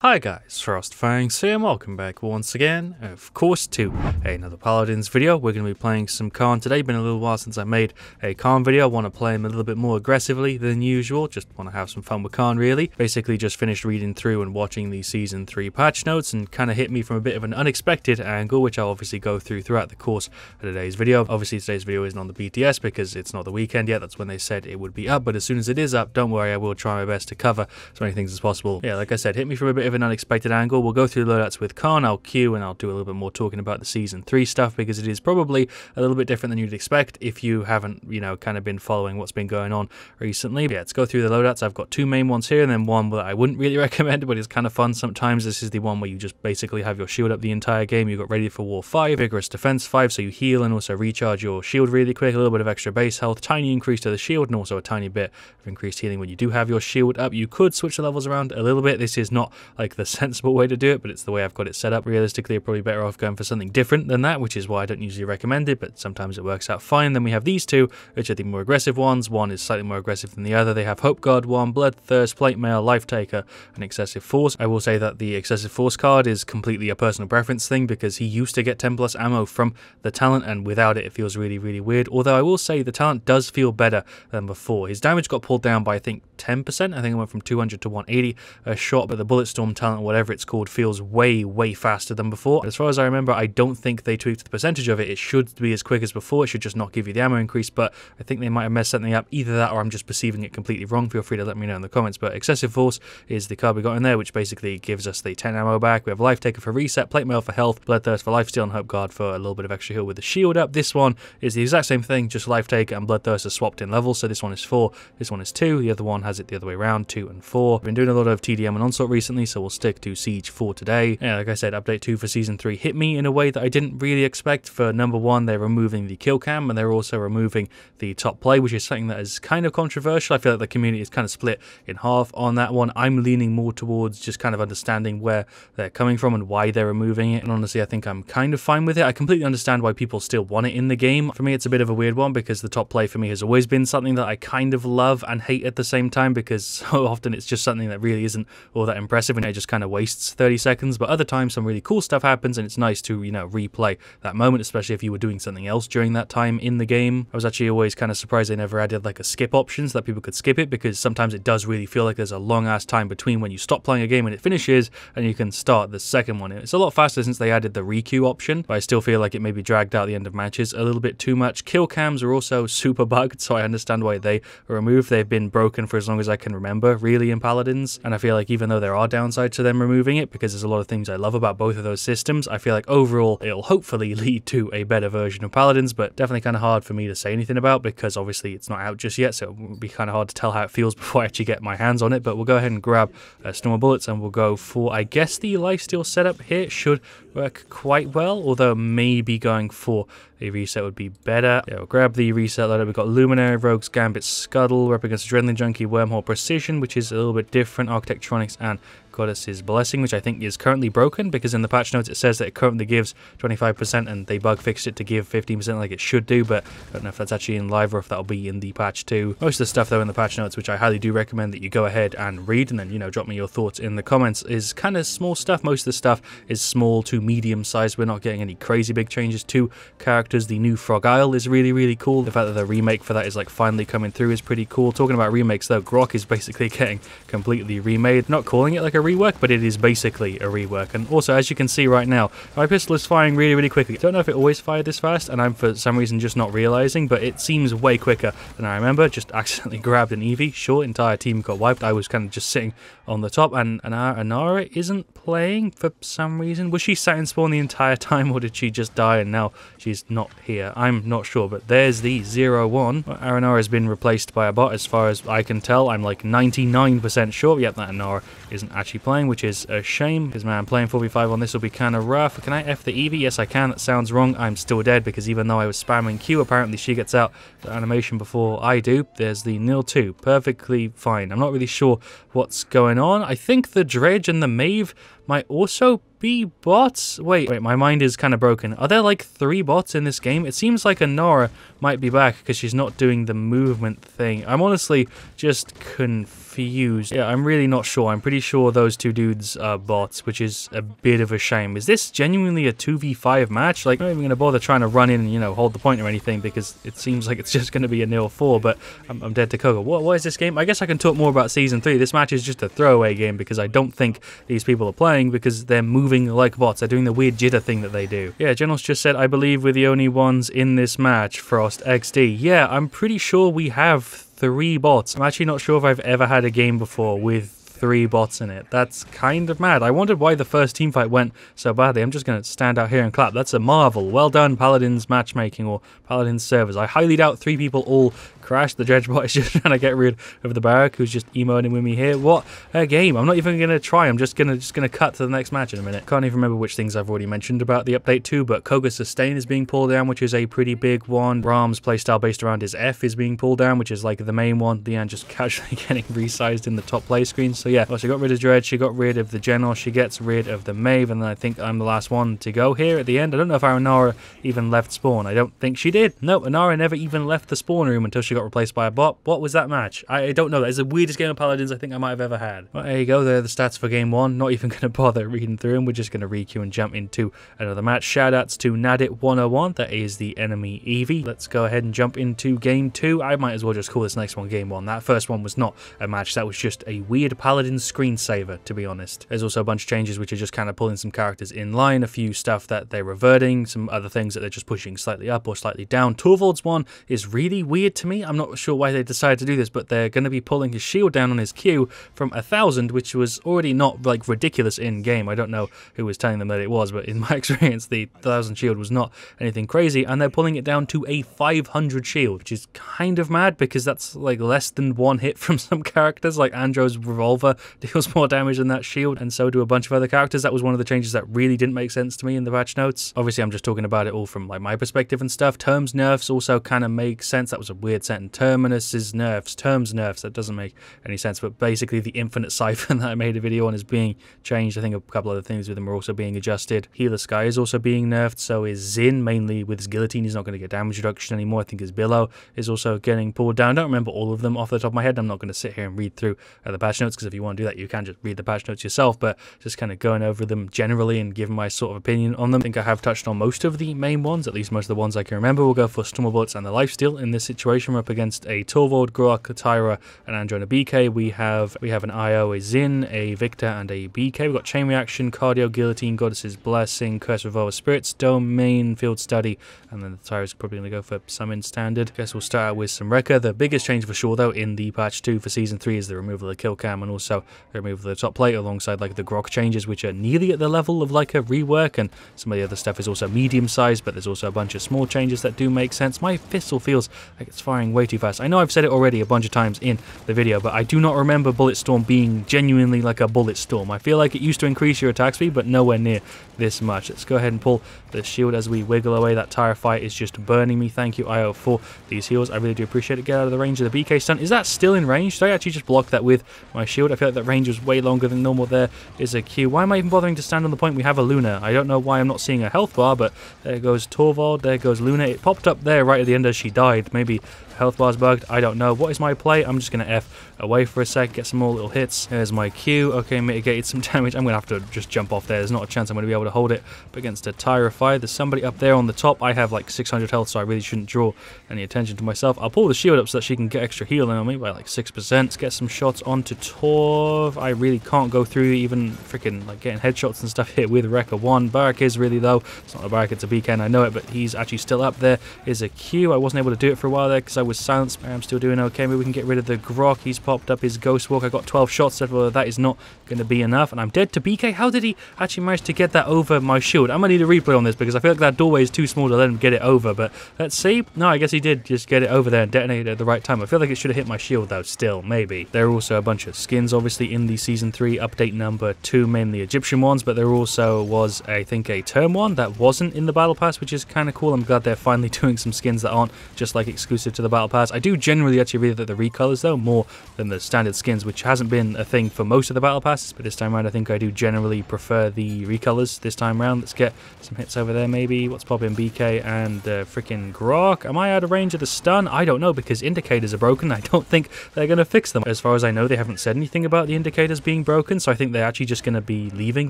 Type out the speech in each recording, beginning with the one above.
Hi guys, FrostFangs here and welcome back once again, of course, to another Paladins video. We're going to be playing some Khan today. Been a little while since I made a Khan video. I want to play him a little bit more aggressively than usual. Just want to have some fun with Khan, really. Basically just finished reading through and watching the Season 3 patch notes and kind of hit me from a bit of an unexpected angle, which I'll obviously go through throughout the course of today's video. Obviously today's video isn't on the BTS because it's not the weekend yet. That's when they said it would be up, but as soon as it is up, don't worry, I will try my best to cover as many things as possible. Yeah, like I said, hit me from a bit of an unexpected angle. We'll go through the loadouts with Khan, I'll queue, and I'll do a little bit more talking about the Season 3 stuff because it is probably a little bit different than you'd expect if you haven't, kind of been following what's been going on recently. But yeah, let's go through the loadouts. I've got two main ones here and then one that I wouldn't really recommend, but it's kind of fun sometimes. This is the one where you just basically have your shield up the entire game. You've got Ready for War 5, Vigorous Defense 5, so you heal and also recharge your shield really quick, a little bit of extra base health, tiny increase to the shield, and also a tiny bit of increased healing when you do have your shield up. You could switch the levels around a little bit. This is not like the sensible way to do it, but it's the way I've got it set up. Realistically, you're probably better off going for something different than that, which is why I don't usually recommend it, but sometimes it works out fine. Then we have these two, which are the more aggressive ones. One is slightly more aggressive than the other. They have Hope Guard 1, Bloodthirst, Plate Mail, Life Taker, and Excessive Force. I will say that the Excessive Force card is completely a personal preference thing because he used to get 10 plus ammo from the talent, and without it, it feels really, really weird. Although I will say the talent does feel better than before. His damage got pulled down by, I think, 10%. I think it went from 200 to 180 a shot, but the Bulletstorm talent, whatever it's called, feels way faster than before. But as far as I remember, I don't think they tweaked the percentage of it. It should be as quick as before. It should just not give you the ammo increase, but I think they might have messed something up. Either that or I'm just perceiving it completely wrong. Feel free to let me know in the comments. But Excessive Force is the card we got in there, which basically gives us the 10 ammo back. We have Life Taker for reset, Plate Mail for health, Bloodthirst for lifesteal, and Hope Guard for a little bit of extra heal with the shield up. This one is the exact same thing, just Life Taker and Bloodthirst are swapped in levels. So this one is 4, this one is 2. The other one has it the other way around, 2 and 4. I've been doing a lot of TDM and Onslaught recently, so we'll stick to Siege 4 today. Yeah, like I said, update 2 for Season 3 hit me in a way that I didn't really expect. For number 1, they're removing the kill cam, and they're also removing the top play, which is something that is kind of controversial. I feel like the community is kind of split in half on that one. I'm leaning more towards just kind of understanding where they're coming from and why they're removing it, and honestly I think I'm kind of fine with it. I completely understand why people still want it in the game. For me, it's a bit of a weird one because the top play for me has always been something that I kind of love and hate at the same time, because so often it's just something that really isn't all that impressive and it just kind of wastes 30 seconds, but other times some really cool stuff happens and it's nice to, replay that moment, especially if you were doing something else during that time in the game. I was actually always kind of surprised they never added like a skip option so that people could skip it, because sometimes it does really feel like there's a long ass time between when you stop playing a game and it finishes and you can start the second one. It's a lot faster since they added the requeue option, but I still feel like it maybe dragged out the end of matches a little bit too much. Kill cams are also super bugged, so I understand why they were removed. They've been broken for as long as I can remember, really, in Paladins, and I feel like even though there are downsides to them removing it, because there's a lot of things I love about both of those systems, I feel like overall it'll hopefully lead to a better version of Paladins, but definitely kind of hard for me to say anything about because obviously it's not out just yet, so it will be kind of hard to tell how it feels before I actually get my hands on it. But we'll go ahead and grab Storm Bullets and we'll go for, I guess the lifesteal setup here should work quite well, although maybe going for a reset would be better. Yeah, we'll grab the reset loader. We've got Luminary, Rogue's Gambit, Scuttle. We're up against Adrenaline Junkie, Wormhole Precision, which is a little bit different, Architectronics, and Goddess's Blessing, which I think is currently broken because in the patch notes it says that it currently gives 25% and they bug fixed it to give 15% like it should do, but I don't know if that's actually in live or if that'll be in the patch too. Most of the stuff though in the patch notes, which I highly do recommend that you go ahead and read and then, drop me your thoughts in the comments, is kind of small stuff. Most of the stuff is small to medium sized. We're not getting any crazy big changes to characters. The new Frog Isle is really cool. The fact that the remake for that is like finally coming through is pretty cool. Talking about remakes though, Grok is basically getting completely remade. Not calling it like a rework, but it is basically a rework. And also, as you can see right now, my pistol is firing really quickly. Don't know if it always fired this fast and I'm for some reason just not realizing, but it seems way quicker than I remember. Just accidentally grabbed an Eevee. Sure, entire team got wiped. I was kind of just sitting on the top, and Anara isn't playing for some reason. Was she sat in spawn the entire time or did she just die and now she's not here? I'm not sure, but there's the 0-1. Aranara has been replaced by a bot as far as I can tell. I'm like 99% sure. Yep, that Anara isn't actually playing, which is a shame because, man, playing 4v5 on this will be kind of rough. Can I F the Eevee? Yes, I can. That sounds wrong. I'm still dead because even though I was spamming Q, apparently she gets out the animation before I do. There's the 0-2. Perfectly fine. I'm not really sure what's going on. I think the Dredge and the Mave might also be bots? Wait, my mind is kind of broken. Are there like 3 bots in this game? It seems like Anara might be back because she's not doing the movement thing. I'm honestly just confused. Yeah, I'm really not sure. I'm pretty sure those 2 dudes are bots, which is a bit of a shame. Is this genuinely a 2v5 match? Like, I'm not even going to bother trying to run in and, you know, hold the point or anything because it seems like it's just going to be a 0-4, but I'm dead to cocoa. What is this game? I guess I can talk more about Season 3. This match is just a throwaway game because I don't think these people are playing because they're moving like bots. They're doing the weird jitter thing that they do. Yeah, Generals just said, I believe we're the only ones in this match, Frost XD. Yeah, I'm pretty sure we have 3 bots. I'm actually not sure if I've ever had a game before with 3 bots in it. That's kind of mad. I wondered why the first team fight went so badly. I'm just going to stand out here and clap. That's a marvel. Well done, Paladins matchmaking or Paladins servers. I highly doubt 3 people all crashed. The Dredgebot is just trying to get rid of the Barrack, who's just emoting with me here. What a game. I'm not even going to try. I'm just gonna cut to the next match in a minute. Can't even remember which things I've already mentioned about the update too, but Koga's sustain is being pulled down, which is a pretty big one. Ram's playstyle based around his F is being pulled down, which is like the main one. Leanne just casually getting resized in the top play screen. So yeah, well, she got rid of Dredge, she got rid of the General, she gets rid of the Maeve, and then I think I'm the last one to go here at the end. I don't know if our Anara even left spawn. I don't think she did. No, Anara never even left the spawn room until she got replaced by a bot. What was that match? I don't know. That is the weirdest game of Paladins I think I might have ever had. Well, there you go. There are the stats for game 1. Not even going to bother reading through them. We're just going to re-queue and jump into another match. Shoutouts to Nadit101. That is the enemy Eevee. Let's go ahead and jump into game 2. I might as well just call this next one game 1. That first one was not a match. That was just a weird Paladin screensaver, to be honest. There's also a bunch of changes which are just kind of pulling some characters in line. A few stuff that they're reverting. Some other things that they're just pushing slightly up or slightly down. Torvald's one is really weird to me. I'm not sure why they decided to do this, but they're going to be pulling his shield down on his Q from 1,000, which was already not like ridiculous in game. I don't know who was telling them that it was, but in my experience, the 1,000 shield was not anything crazy, and they're pulling it down to a 500 shield, which is kind of mad because that's like less than 1 hit from some characters. Like Andro's revolver deals more damage than that shield, and so do a bunch of other characters. That was one of the changes that really didn't make sense to me in the patch notes. Obviously, I'm just talking about it all from like my perspective and stuff. Terms nerfs also kind of make sense. That was a weird sentence. Terminus's nerfs, terms nerfs. That doesn't make any sense, but basically the infinite siphon that I made a video on is being changed. I think a couple other things with them are also being adjusted. Healer Sky is also being nerfed, so is Zin, mainly with his guillotine. He's not going to get damage reduction anymore. I think his Billow is also getting pulled down. I don't remember all of them off the top of my head. I'm not going to sit here and read through the patch notes, because if you want to do that, you can just read the patch notes yourself, but just kind of going over them generally and giving my sort of opinion on them. I think I have touched on most of the main ones, at least most of the ones I can remember. We'll go for Storm Bullets and the Lifesteal. In this situation, we're up against a Torvald, Grok, Tyra, and Andro and a BK. We have an IO, a Zin, a Victor, and a BK. We've got Chain Reaction, Cardio, Guillotine, Goddess's Blessing, Curse Revolver, Spirits, Domain, Field Study, and then the Tyra's probably going to go for Summon Standard. Guess we'll start out with some Wrecker. The biggest change for sure, though, in the patch 2 for Season 3 is the removal of the kill cam and also the removal of the top plate, alongside like the Grok changes, which are nearly at the level of like a rework, and some of the other stuff is also medium sized, but there's also a bunch of small changes that do make sense. My pistol feels like it's firing way too fast. I know I've said it already a bunch of times in the video, but I do not remember Bullet Storm being genuinely like a Bullet Storm. I feel like it used to increase your attack speed, but nowhere near this much. Let's go ahead and pull the shield as we wiggle away. That Tyre fight is just burning me. Thank you, IO, for these heals. I really do appreciate it. Get out of the range of the BK stun. Is that still in range? Did I actually just block that with my shield? I feel like that range was way longer than normal. There is a Q. Why am I even bothering to stand on the point? We have a Luna. I don't know why I'm not seeing a health bar, but there goes Torvald. There goes Luna. It popped up there right at the end as she died. Maybe health bar's bugged. I don't know. What is my play? I'm just going to F away for a sec, get some more little hits. There's my Q. Okay, mitigated some damage. I'm going to have to just jump off there. There's not a chance I'm going to be able to hold it up against a Tyra fight. There's somebody up there on the top. I have like 600 health, so I really shouldn't draw any attention to myself. I'll pull the shield up so that she can get extra healing on me by like 6%. Let's get some shots onto Torv. I really can't go through even freaking like getting headshots and stuff here with Wrecker 1. Barrack is really low. It's not a Barrack, it's a BK, and I know it, but he's actually still up there. Is a Q. I wasn't able to do it for a while there because I was silenced. I'm still doing okay. Maybe we can get rid of the Grok. He's popped up his Ghost Walk. I got 12 shots, so that is not going to be enough, and I'm dead to BK. How did he actually manage to get that over my shield? I'm going to need a replay on this because I feel like that doorway is too small to let him get it over, but let's see. No, I guess he did just get it over there and detonate it at the right time. I feel like it should have hit my shield though, still, maybe. There are also a bunch of skins obviously in the Season 3 update number 2, mainly Egyptian ones, but there also was, I think, a term one that wasn't in the Battle Pass, which is kind of cool. I'm glad they're finally doing some skins that aren't just like exclusive to the Battle Pass. I do generally actually really like the recolors though, more than the standard skins, which hasn't been a thing for most of the Battle Passes, but this time around I think I do generally prefer the recolors this time around. Let's get some hits over there maybe. What's popping? BK and freaking Grok. Am I out of range of the stun? I don't know, because indicators are broken. I don't think they're going to fix them. As far as I know, they haven't said anything about the indicators being broken, so I think they're actually just going to be leaving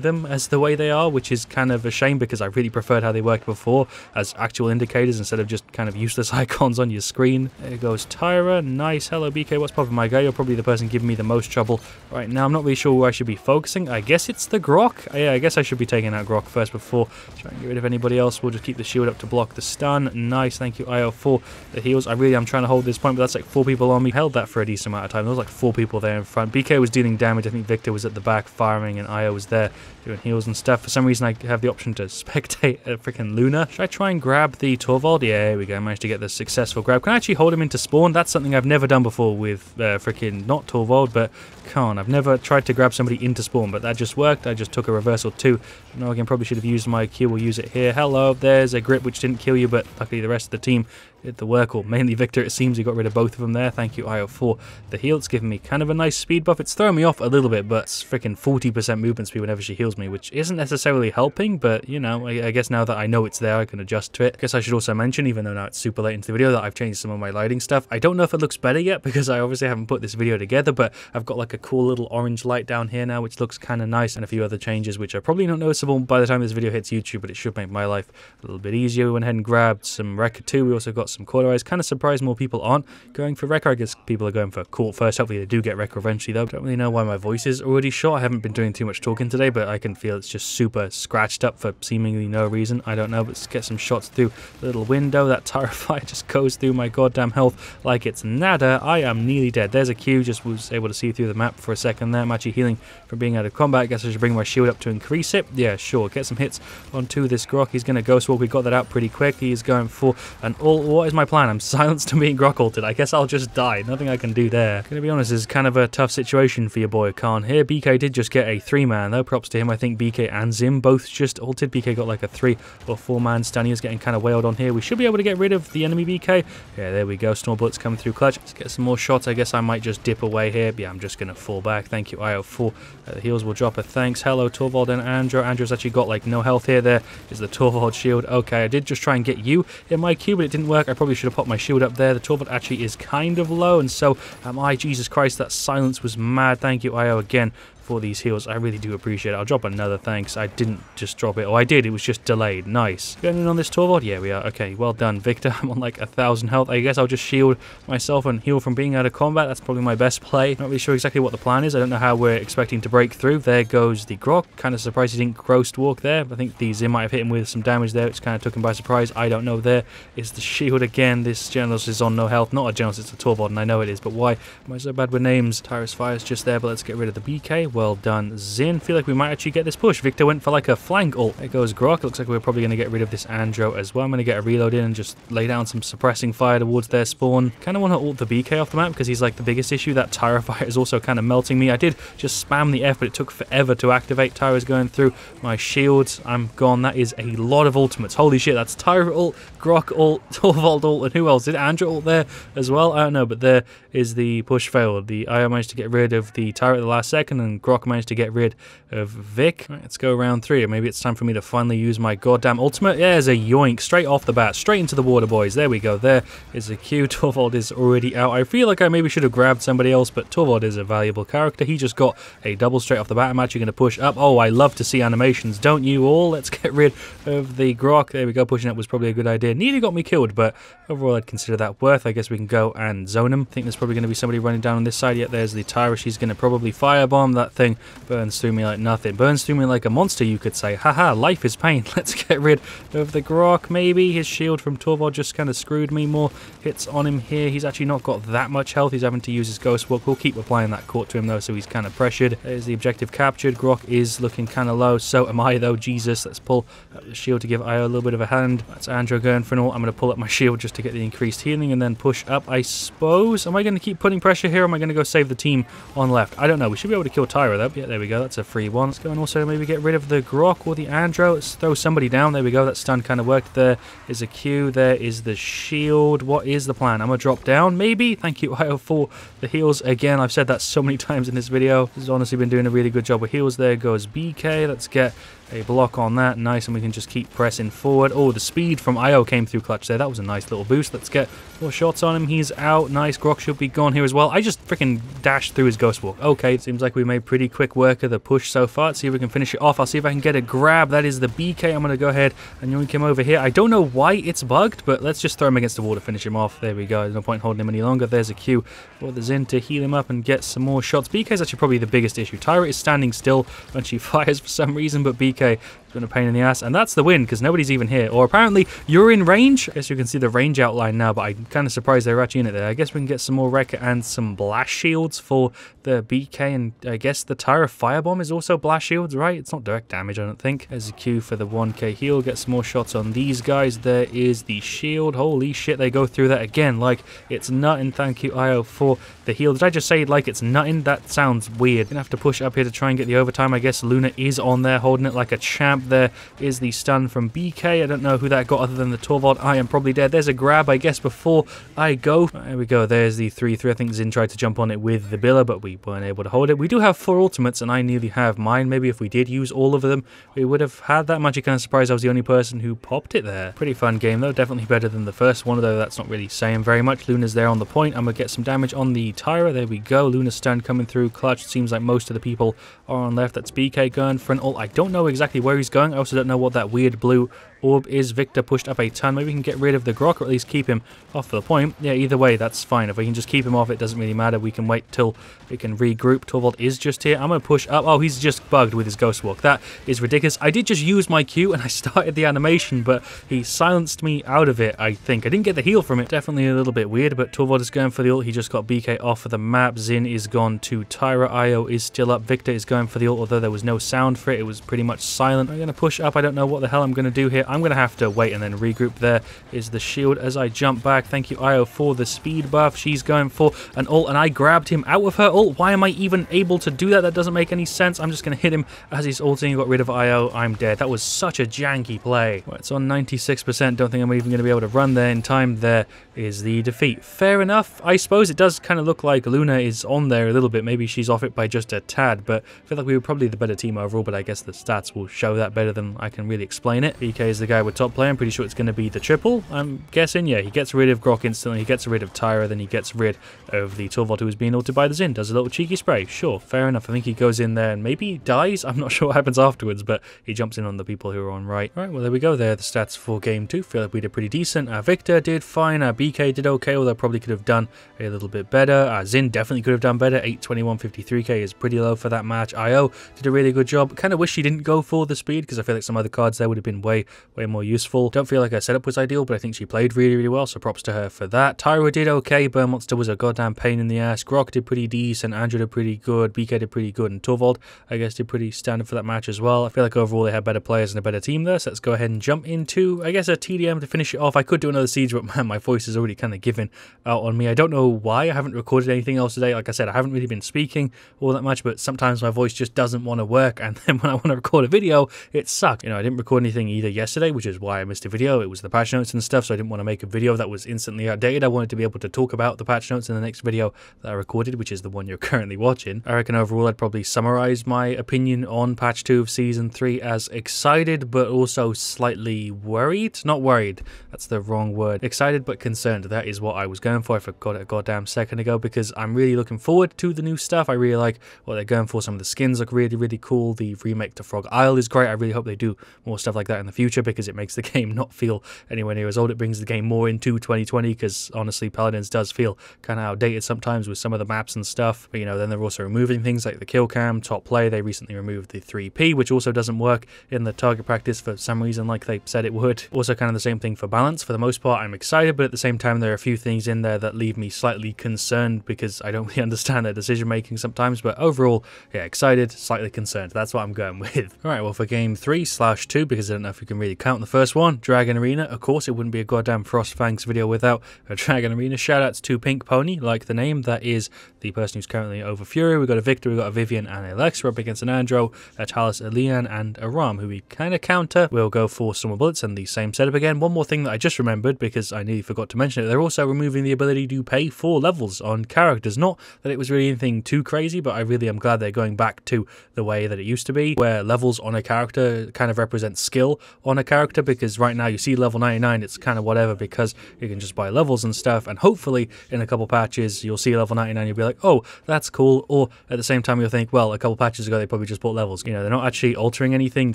them as the way they are, which is kind of a shame because I really preferred how they worked before as actual indicators instead of just kind of useless icons on your screen. There goes Tyra. Nice. Hello BK, what's popping my guy? You're probably the person giving me the most trouble right now. I'm not really sure where I should be focusing. I guess it's the Grok. Yeah, I guess I should be taking out Grok first before trying to get rid of anybody else. We'll just keep the shield up to block the stun. Nice, thank you IO for the heals. I really am trying to hold this point, but that's like 4 people on me. Held that for a decent amount of time. There was like 4 people there in front. BK was dealing damage. I think Victor was at the back firing and IO was there doing heals and stuff. For some reason I have the option to spectate a freaking Luna. Should I try and grab the Torvald? Yeah, here we go. I managed to get the successful grab. Can I actually hold him into spawn? That's something I've never done before with freaking not Torvald, but Khan. I've never tried to grab somebody into spawn, but that just worked. I just took a reversal too. No, again, probably should have used my Q. We'll use it here. Hello, there's a grip which didn't kill you, but luckily the rest of the team did the work, or mainly Victor, it seems. He got rid of both of them there. Thank you, IO, for the heal. It's giving me kind of a nice speed buff. It's throwing me off a little bit, but it's freaking 40% movement speed whenever she heals me, which isn't necessarily helping, but, you know, I guess now that I know it's there, I can adjust to it. I guess I should also mention, even though now it's super late into the video, that I've changed some of my lighting stuff. I don't know if it looks better yet, because I obviously haven't put this video together, but I've got like a cool little orange light down here now, which looks kind of nice, and a few other changes, which are probably not noticeable by the time this video hits YouTube, but it should make my life a little bit easier. We went ahead and grabbed some Wrecker too. We also got some Cauterize. Kind of surprised more people aren't going for Wrecker. I guess people are going for Court first. Hopefully they do get Wrecker eventually though. Don't really know why my voice is already short. I haven't been doing too much talking today, but I can feel it's just super scratched up for seemingly no reason. I don't know, but let's get some shots through the little window. That Terrifier just goes through my goddamn health like it's nada. I am nearly dead. There's a Q. Just was able to see through the map for a second there. I'm actually healing from being out of combat. I guess I should bring my shield up to increase it. Yeah, sure. Get some hits onto this Grok. He's going to Ghost Walk. We got that out pretty quick. He is going for an ult. What is my plan? I'm silenced to being Grok ulted. I guess I'll just die. Nothing I can do there. Gonna be honest, this is kind of a tough situation for your boy Khan here. BK did just get a 3-man though. Props to him. I think BK and Zim both just ulted. BK got like a 3 or 4-man stun. He is getting kind of wailed on here. We should be able to get rid of the enemy BK. Yeah, there we go. Storm bullets coming through clutch. Let's get some more shots. I guess I might just dip away here. Yeah, I'm just gonna fall back. Thank you, IO, for the heals. Will drop a thanks. Hello, Torvald and Andrew. Andrew's actually got like no health here. There is the Torvald shield. Okay, I did just try and get you in my queue, but it didn't work. I probably should have popped my shield up there. The Torvald actually is kind of low, and so am I. Jesus Christ, that silence was mad. Thank you, IO, again for these heals. I really do appreciate it. I'll drop another thanks. I didn't just drop it. Oh, I did. It was just delayed. Nice. Going in on this Torvald? Yeah, we are. Okay, well done, Victor. I'm on like 1,000 health. I guess I'll just shield myself and heal from being out of combat. That's probably my best play. Not really sure exactly what the plan is. I don't know how we're expecting to break through. There goes the Grok. Kind of surprised he didn't Ghost Walk there. I think the Zim might have hit him with some damage there, which kind of took him by surprise. I don't know. There is the shield again. This Genos is on no health. Not a Genos, it's a Torvald, and I know it is, but why am I so bad with names? Tyrus Fire's just there, but let's get rid of the BK. Well done, Zin. Feel like we might actually get this push. Victor went for like a flank ult. There goes Grok. Looks like we're probably going to get rid of this Andro as well. I'm going to get a reload in and just lay down some suppressing fire towards their spawn. Kind of want to ult the BK off the map because he's like the biggest issue. That Tyra fire is also kind of melting me. I did just spam the F, but it took forever to activate. Tyra's going through my shields. I'm gone. That is a lot of ultimates. Holy shit, that's Tyra ult, Grok ult, Torvald ult, and who else? Did Andro ult there as well? I don't know, but there is the push failed. The IO managed to get rid of the Tyra at the last second, and Grok managed to get rid of Vic. Right, let's go round 3. Maybe it's time for me to finally use my goddamn ultimate. Yeah, there's a yoink straight off the bat, straight into the water, boys. There we go. There is a Q. Torvald is already out. I feel like I maybe should have grabbed somebody else, but Torvald is a valuable character. He just got a double straight off the bat. I'm actually going to push up. Oh, I love to see animations, don't you all? Let's get rid of the Grok. There we go. Pushing up was probably a good idea. Nearly got me killed, but overall I'd consider that worth. I guess we can go and zone him. I think there's probably going to be somebody running down on this side. Yet there's the Tyra. She's going to probably firebomb. That thing burns through me like nothing. Burns through me like a monster, you could say. Haha, life is pain. Let's get rid of the Grok, maybe. His shield from Torvald just kind of screwed me. More hits on him here. He's actually not got that much health. He's having to use his Ghost Walk. We'll keep applying that court to him, though, so he's kind of pressured. There's the objective captured. Grok is looking kind of low. So am I, though. Jesus, let's pull up the shield to give Io a little bit of a hand. That's Andrew going for an ult. I'm going to pull up my shield just to get the increased healing and then push up, I suppose. Am I going to keep putting pressure here, or am I going to go save the team on left? I don't know. We should be able to kill Tyra, though. Yeah, there we go. That's a free one. Let's go and also maybe get rid of the Grok or the Andro. Let's throw somebody down. There we go. That stun kind of worked. There is a Q. There is the shield. What is the plan? I'm going to drop down, maybe? Thank you, Io, for the heals. Again, I've said that so many times in this video. This has honestly been doing a really good job with heals. There goes BK. Let's get a block on that. Nice, and we can just keep pressing forward. Oh, the speed from Io came through clutch there. That was a nice little boost. Let's get more shots on him. He's out. Nice. Grok should be gone here as well. I just freaking dashed through his Ghost Walk. Okay, it seems like we made pretty quick work of the push so far. Let's see if we can finish it off. I'll see if I can get a grab. That is the BK. I'm going to go ahead and yoink him over here. I don't know why it's bugged, but let's just throw him against the wall to finish him off. There we go. There's no point holding him any longer. There's a Q for the Zin to heal him up and get some more shots. BK is actually probably the biggest issue. Tyra is standing still when she fires for some reason, but BK has been a pain in the ass, and that's the win because nobody's even here. Or apparently you're in range. I guess you can see the range outline now, but I'm kind of surprised they're actually in it there. I guess we can get some more Wrecker and some blast shields for the BK, and I guess the Tyra Firebomb is also blast shields, right? It's not direct damage, I don't think. There's a Q for the 1k heal. Get some more shots on these guys. There is the shield. Holy shit, they go through that again like it's nutting. Thank you, Io, for the heal. Did I just say like it's nutting? That sounds weird. Gonna have to push up here to try and get the overtime. I guess Luna is on there holding it like a champ. There is the stun from BK. I don't know who that got other than the Torvald. I am probably dead. There's a grab, I guess, before I go. There we go. There's the 3-3. I think Zin tried to jump on it with the Billa, but we weren't able to hold it. We do have 4 ultimates, and I nearly have mine. Maybe if we did use all of them, we would have had that. I'm actually kind of surprised I was the only person who popped it there. Pretty fun game, though. Definitely better than the first one, though that's not really saying very much. Luna's there on the point. I'm going to get some damage on the Tyra. There we go. Luna's stun coming through clutch. Seems like most of the people are on left. That's BK going for an ult. I don't know exactly where he's going. I also don't know what that weird blue orb is. Victor pushed up a ton. Maybe we can get rid of the Grok, or at least keep him off the point. Yeah, either way, that's fine. If we can just keep him off, it doesn't really matter. We can wait till we can regroup. Torvald is just here. I'm going to push up. Oh, he's just bugged with his Ghost Walk. That is ridiculous. I did just use my Q, and I started the animation, but he silenced me out of it, I think. I didn't get the heal from it. Definitely a little bit weird, but Torvald is going for the ult. He just got BK off of the map. Zin is gone to Tyra. Io is still up. Victor is going for the ult, although there was no sound for it. It was pretty much silent. I'm going to push up. I don't know what the hell I'm going to do here. I'm going to have to wait and then regroup. There is the shield as I jump back. Thank you, Io, for the speed buff. She's going for an ult, and I grabbed him out of her ult. Why am I even able to do that? That doesn't make any sense. I'm just going to hit him as he's ulting. Got rid of Io. I'm dead. That was such a janky play. Well, it's on 96%. Don't think I'm even going to be able to run there in time. There is the defeat. Fair enough. I suppose it does kind of look like Luna is on there a little bit. Maybe she's off it by just a tad, but I feel like we were probably the better team overall, but I guess the stats will show that better than I can really explain it. BK is the guy with top play. I'm pretty sure it's going to be the triple. I'm guessing, yeah, he gets rid of Grok instantly, he gets rid of Tyra, then he gets rid of the Torvald who was being ulted by the Zin. Does a little cheeky spray. Sure, fair enough. I think he goes in there and maybe dies. I'm not sure what happens afterwards, but he jumps in on the people who are on right. Alright, well, there we go. There are the stats for game 2. Feel like we did pretty decent. Victor did fine. BK did okay, although probably could have done a little bit better. Zin definitely could have done better. 821.53k is pretty low for that match. Io did a really good job. Kind of wish she didn't go for the speed because I feel like some other cards there would have been way more useful. Don't feel like her setup was ideal, but I think she played really well, so props to her for that. Tyra did okay. Burn Monster was a goddamn pain in the ass. Grok did pretty decent. Andrew did pretty good. BK did pretty good. And Torvald, I guess, did pretty standard for that match as well. I feel like overall they had better players and a better team there, so let's go ahead and jump into, I guess, a TDM to finish it off. I could do another siege, but man, my voice is already kind of giving out on me. I don't know why. I haven't recorded anything else today. Like I said, I haven't really been speaking all that much, but sometimes my voice just doesn't want to work, and then when I want to record a video, it sucks. You know, I didn't record anything either yesterday, which is why I missed a video. It was the patch notes and stuff, so I didn't want to make a video that was instantly outdated. I wanted to be able to talk about the patch notes in the next video that I recorded, which is the one you're currently watching. I reckon overall I'd probably summarize my opinion on patch 2 of season 3 as excited, but also slightly worried. Not worried, that's the wrong word. Excited but concerned. That is what I was going for. I forgot it a goddamn second ago, because I'm really looking forward to the new stuff. I really like what they're going for. Some of the skins look really cool. The remake to Frog Isle is great. I really hope they do more stuff like that in the future, because it makes the game not feel anywhere near as old. It brings the game more into 2020, because honestly, Paladins does feel kind of outdated sometimes with some of the maps and stuff. But, you know, then they're also removing things like the kill cam, top play. They recently removed the 3P, which also doesn't work in the target practice for some reason, like they said it would. Also kind of the same thing for balance. For the most part, I'm excited, but at the same time, there are a few things in there that leave me slightly concerned, because I don't really understand their decision making sometimes. But overall, yeah, excited, slightly concerned. That's what I'm going with. Alright, well, for game 3/2, because I don't know if you can really count the first one, Dragon Arena. Of course, it wouldn't be a goddamn FrostFangs video without a Dragon Arena. Shoutouts to Pink Pony, like the name. That is the person who's currently over Fury. We've got a Victor, we've got a Vivian and a Lex. We're up against an Andro, a Talus, a Leon, and a Ram, who we kind of counter. We'll go for some more bullets and the same setup again. One more thing that I just remembered, because I nearly forgot to mention it, they're also removing the ability to pay for levels on characters. Not that it was really anything too crazy, but I really am glad they're going back to the way that it used to be, where levels on a character kind of represent skill on a character, because right now you see level 99, it's kind of whatever, because you can just buy levels and stuff, and hopefully in a couple patches you'll see level 99, you'll be like, oh, that's cool, or at the same time you'll think, well, a couple patches ago they probably just bought levels. You know, they're not actually altering anything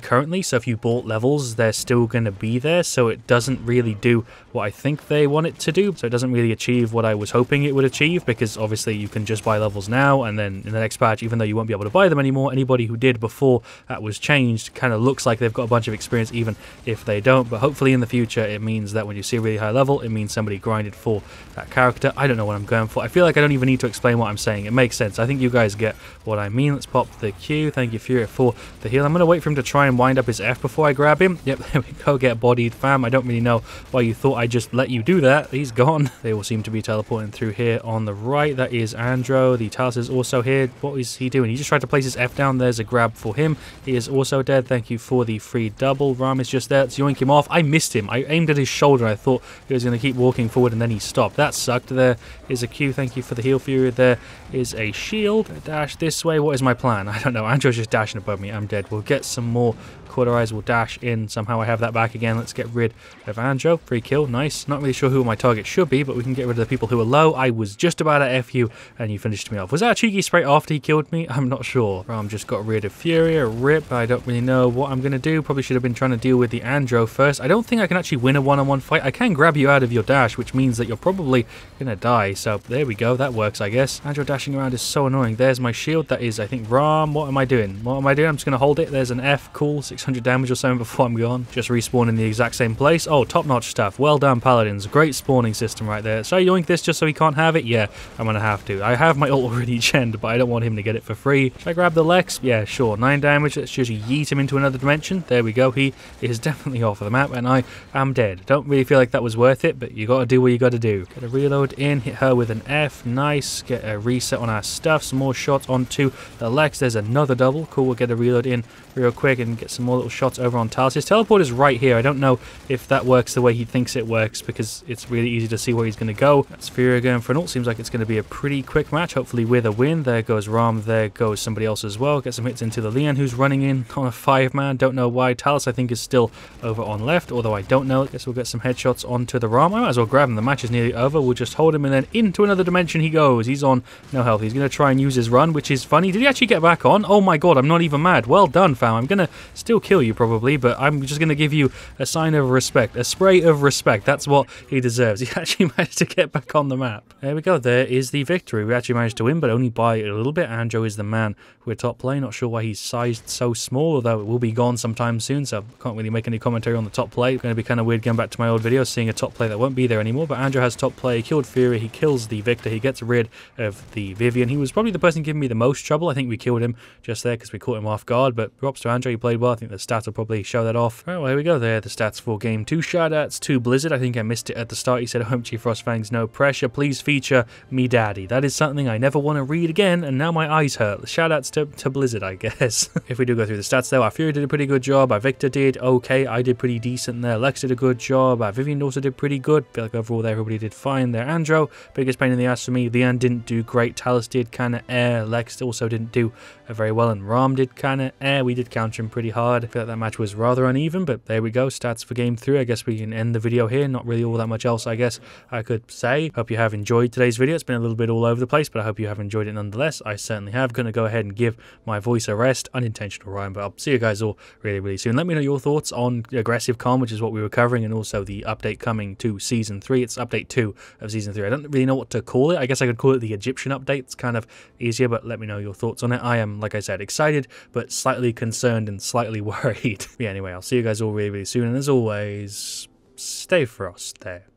currently, so if you bought levels, they're still going to be there, so it doesn't really do what I think they want it to do, so it doesn't really achieve what I was hoping it would achieve, because obviously you can just buy levels now, and then in the next patch, even though you won't be able to buy them anymore, anybody who did before that was changed kind of looks like they've got a bunch of experience, even if they don't. But hopefully in the future it means that when you see a really high level, it means somebody grinded for that character. I don't know what I'm going for. I feel like I don't even need to explain what I'm saying. It makes sense. I think you guys get what I mean. Let's pop the Q. Thank you, Fury, for the heal. I'm going to wait for him to try and wind up his F before I grab him. Yep, there we go. Get bodied, fam. I don't really know why you thought I just let you do that. He's gone. They all seem to be teleporting through here on the right. That is Andro. The Talus is also here. What is he doing? He just tried to place his F down. There's a grab for him. He is also dead. Thank you for the free double. Ram is just there. Let's yoink him off. I missed him. I aimed at his shoulder. I thought he was going to keep walking forward, and then he stopped. That sucked. There is a Q. Thank you for the heal, Fury. There is a shield. Dash this way. What is my plan? I don't know. Andrew's just dashing above me. I'm dead. We'll get some more. Quarterize will dash in. Somehow I have that back again. Let's get rid of Andro. Free kill. Nice. Not really sure who my target should be, but we can get rid of the people who are low. I was just about to F you, and you finished me off. Was that a cheeky spray after he killed me? I'm not sure. Ram just got rid of Fury. A rip. I don't really know what I'm going to do. Probably should have been trying to deal with the Andro first. I don't think I can actually win a one-on-one fight. I can grab you out of your dash, which means that you're probably going to die. So there we go. That works, I guess. Andro dashing around is so annoying. There's my shield. That is, I think, Ram. What am I doing? What am I doing? I'm just going to hold it. There's an F. Cool. 600 damage or so before I'm gone. Just respawn in the exact same place. Oh, top-notch stuff. Well done, Paladins. Great spawning system right there. So I yoink this just so he can't have it? Yeah, I'm going to have to. I have my ult already genned, but I don't want him to get it for free. Should I grab the Lex? Yeah, sure. 9 damage. Let's just yeet him into another dimension. There we go. He is definitely off of the map, and I am dead. Don't really feel like that was worth it, but you got to do what you got to do. Get a reload in. Hit her with an F. Nice. Get a reset on our stuff. Some more shots onto the Lex. There's another double. Cool. We'll get a reload in real quick and get some more little shots over on Talus. His teleport is right here. I don't know if that works the way he thinks it works, because it's really easy to see where he's going to go. That's Fury going for an ult. Seems like it's going to be a pretty quick match, hopefully with a win. There goes Ram. There goes somebody else as well. Get some hits into the Leon, who's running in on a 5-man. Don't know why. Talus, I think, is still over on left, although I don't know. Guess we'll get some headshots onto the Ram. I might as well grab him. The match is nearly over. We'll just hold him, and then into another dimension he goes. He's on no health. He's going to try and use his run, which is funny. Did he actually get back on? Oh my god, I'm not even mad. Well done, fam. I'm going to still kill you probably, but I'm just going to give you a sign of respect, a spray of respect. That's what he deserves. He actually managed to get back on the map. There we go. There is the victory. We actually managed to win, but only by a little bit. Andro is the man with top play. Not sure why he's sized so small, although it will be gone sometime soon, so can't really make any commentary on the top play. It's going to be kind of weird going back to my old video, seeing a top play that won't be there anymore, but Andro has top play. He killed Fury. He kills the Victor. He gets rid of the Vivian. He was probably the person giving me the most trouble. I think we killed him just there because we caught him off guard, but props to Andro. He played well. I think the stats will probably show that off. All right, well, here we go. There, the stats for game 2. Shoutouts to Blizzard. I think I missed it at the start. He said, "Home Chief FrostFangs, no pressure. Please feature me daddy." That is something I never want to read again, and now my eyes hurt. Shoutouts to Blizzard, I guess. If we do go through the stats though, our Fury did a pretty good job. Our Victor did okay. I did pretty decent there. Lex did a good job. Our Vivian also did pretty good. Feel like overall there everybody did fine there. Andro, biggest pain in the ass for me. Leon didn't do great. Talus did kind of Lex also didn't do very well, and Ram did kind of we did counter him pretty hard. I feel like that match was rather uneven, but there we go. Stats for game 3. I guess we can end the video here. Not really all that much else, I guess I could say. Hope you have enjoyed today's video. It's been a little bit all over the place, but I hope you have enjoyed it nonetheless. I certainly have. Going to go ahead and give my voice a rest. Unintentional rhyme, but I'll see you guys all really soon. Let me know your thoughts on Aggressive Khan, which is what we were covering, and also the update coming to Season 3. It's update 2 of Season 3. I don't really know what to call it. I guess I could call it the Egyptian update. It's kind of easier, but let me know your thoughts on it. I am, like I said, excited, but slightly concerned and slightly worried. But yeah, anyway, I'll see you guys all really soon, and as always, stay frost there.